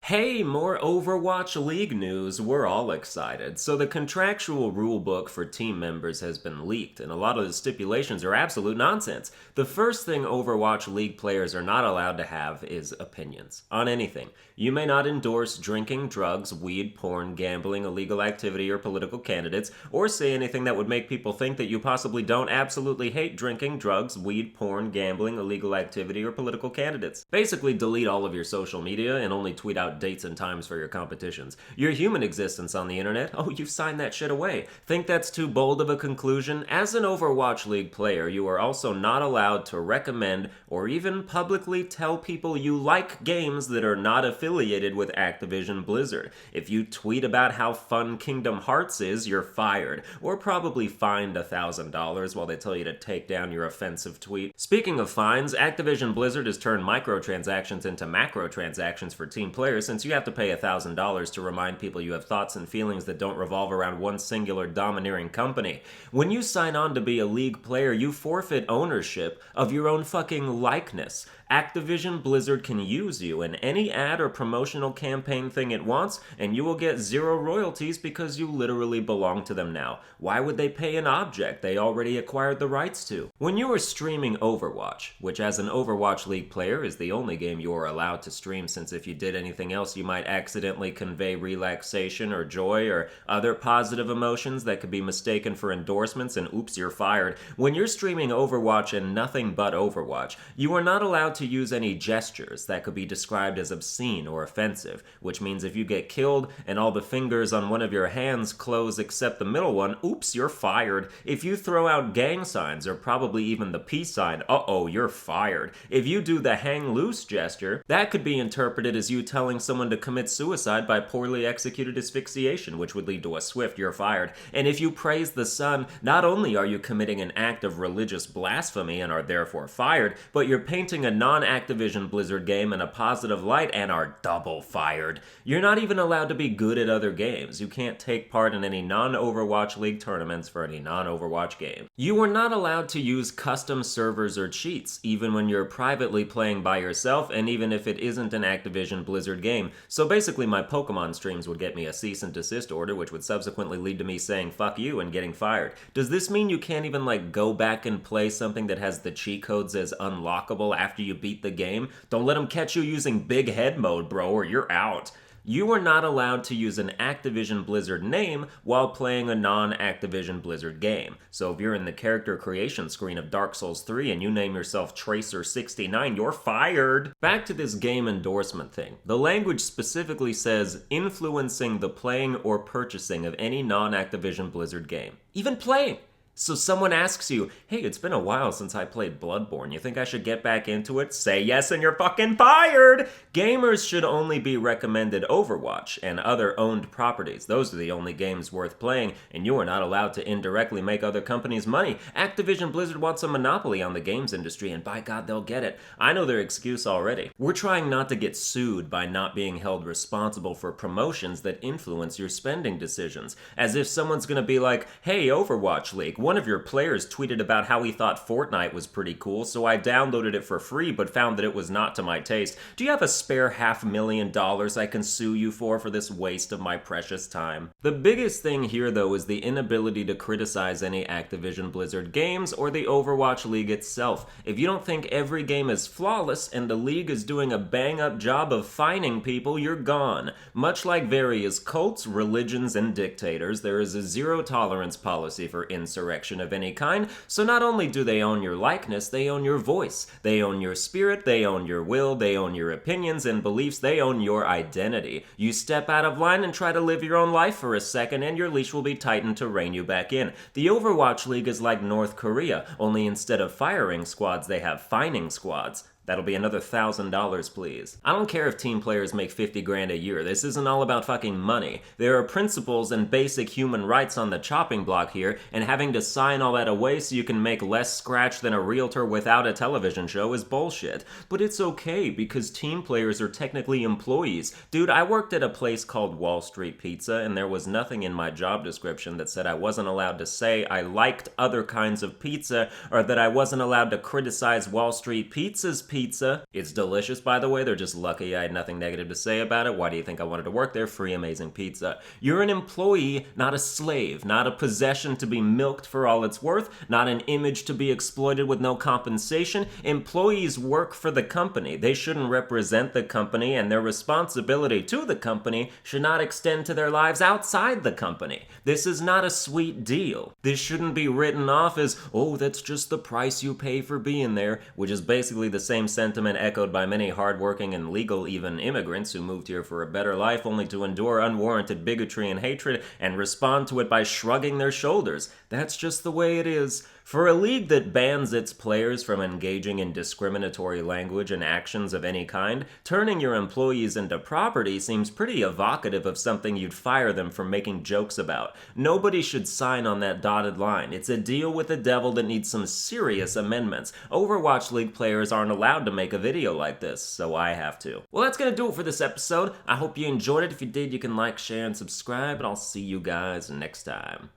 Hey, more Overwatch League news. We're all excited. So, the contractual rulebook for team members has been leaked, and a lot of the stipulations are absolute nonsense. The first thing Overwatch League players are not allowed to have is opinions on anything. You may not endorse drinking, drugs, weed, porn, gambling, illegal activity, or political candidates, or say anything that would make people think that you possibly don't absolutely hate drinking, drugs, weed, porn, gambling, illegal activity, or political candidates. Basically, delete all of your social media and only tweet out dates and times for your competitions. Your human existence on the internet, oh, you've signed that shit away. Think that's too bold of a conclusion? As an Overwatch League player, you are also not allowed to recommend or even publicly tell people you like games that are not affiliated with Activision Blizzard. If you tweet about how fun Kingdom Hearts is, you're fired, or probably fined $1,000 while they tell you to take down your offensive tweet. Speaking of fines, Activision Blizzard has turned microtransactions into macrotransactions for team players, since you have to pay $1,000 to remind people you have thoughts and feelings that don't revolve around one singular domineering company. When you sign on to be a League player, you forfeit ownership of your own fucking likeness. Activision Blizzard can use you in any ad or promotional campaign thing it wants, and you will get zero royalties because you literally belong to them now. Why would they pay an object they already acquired the rights to? When you are streaming Overwatch, which as an Overwatch League player is the only game you are allowed to stream, since if you did anything else you might accidentally convey relaxation or joy or other positive emotions that could be mistaken for endorsements, and oops, you're fired. When you're streaming Overwatch and nothing but Overwatch, you are not allowed to use any gestures that could be described as obscene or offensive, which means if you get killed and all the fingers on one of your hands close except the middle one, oops, you're fired. If you throw out gang signs or probably even the peace sign, uh-oh, you're fired. If you do the hang loose gesture, that could be interpreted as you telling someone to commit suicide by poorly executed asphyxiation, which would lead to a swift you're fired. And if you praise the sun, not only are you committing an act of religious blasphemy and are therefore fired, but you're painting a non-Activision Blizzard game in a positive light and are double fired. You're not even allowed to be good at other games. You can't take part in any non-Overwatch League tournaments for any non-Overwatch game. You are not allowed to use custom servers or cheats, even when you're privately playing by yourself, and even if it isn't an Activision Blizzard game. So basically my Pokemon streams would get me a cease and desist order, which would subsequently lead to me saying fuck you and getting fired. Does this mean you can't even go back and play something that has the cheat codes as unlockable after you beat the game? Don't let them catch you using big head mode, bro, or you're out. You are not allowed to use an Activision Blizzard name while playing a non-Activision Blizzard game. So if you're in the character creation screen of Dark Souls 3 and you name yourself Tracer69, you're fired! Back to this game endorsement thing. The language specifically says influencing the playing or purchasing of any non-Activision Blizzard game. Even playing! So someone asks you, hey, it's been a while since I played Bloodborne. You think I should get back into it? Say yes and you're fucking fired! Gamers should only be recommended Overwatch and other owned properties. Those are the only games worth playing, and you are not allowed to indirectly make other companies money. Activision Blizzard wants a monopoly on the games industry, and by God, they'll get it. I know their excuse already. We're trying not to get sued by not being held responsible for promotions that influence your spending decisions. As if someone's gonna be like, hey, Overwatch League, one of your players tweeted about how he thought Fortnite was pretty cool, so I downloaded it for free but found that it was not to my taste. Do you have a spare $500,000 I can sue you for this waste of my precious time? The biggest thing here though is the inability to criticize any Activision Blizzard games or the Overwatch League itself. If you don't think every game is flawless and the league is doing a bang-up job of fining people, you're gone. Much like various cults, religions, and dictators, there is a zero-tolerance policy for insurrection of any kind, so not only do they own your likeness, they own your voice, they own your spirit, they own your will, they own your opinions and beliefs, they own your identity. You step out of line and try to live your own life for a second and your leash will be tightened to rein you back in. The Overwatch League is like North Korea, only instead of firing squads, they have fining squads. That'll be another $1,000, please. I don't care if team players make 50 grand a year. This isn't all about fucking money. There are principles and basic human rights on the chopping block here, and having to sign all that away so you can make less scratch than a realtor without a television show is bullshit. But it's okay, because team players are technically employees. Dude, I worked at a place called Wall Street Pizza, and there was nothing in my job description that said I wasn't allowed to say I liked other kinds of pizza, or that I wasn't allowed to criticize Wall Street Pizza's pizza pizza. It's delicious, by the way. They're just lucky I had nothing negative to say about it. Why do you think I wanted to work there? Free amazing pizza. You're an employee, not a slave, not a possession to be milked for all it's worth, not an image to be exploited with no compensation. Employees work for the company. They shouldn't represent the company, and their responsibility to the company should not extend to their lives outside the company. This is not a sweet deal. This shouldn't be written off as, oh, that's just the price you pay for being there, which is basically the same sentiment echoed by many hardworking and legal even immigrants who moved here for a better life only to endure unwarranted bigotry and hatred and respond to it by shrugging their shoulders. That's just the way it is. For a league that bans its players from engaging in discriminatory language and actions of any kind, turning your employees into property seems pretty evocative of something you'd fire them for making jokes about. Nobody should sign on that dotted line. It's a deal with the devil that needs some serious amendments. Overwatch League players aren't allowed to make a video like this, so I have to. Well, that's gonna do it for this episode. I hope you enjoyed it. If you did, you can like, share, and subscribe, and I'll see you guys next time.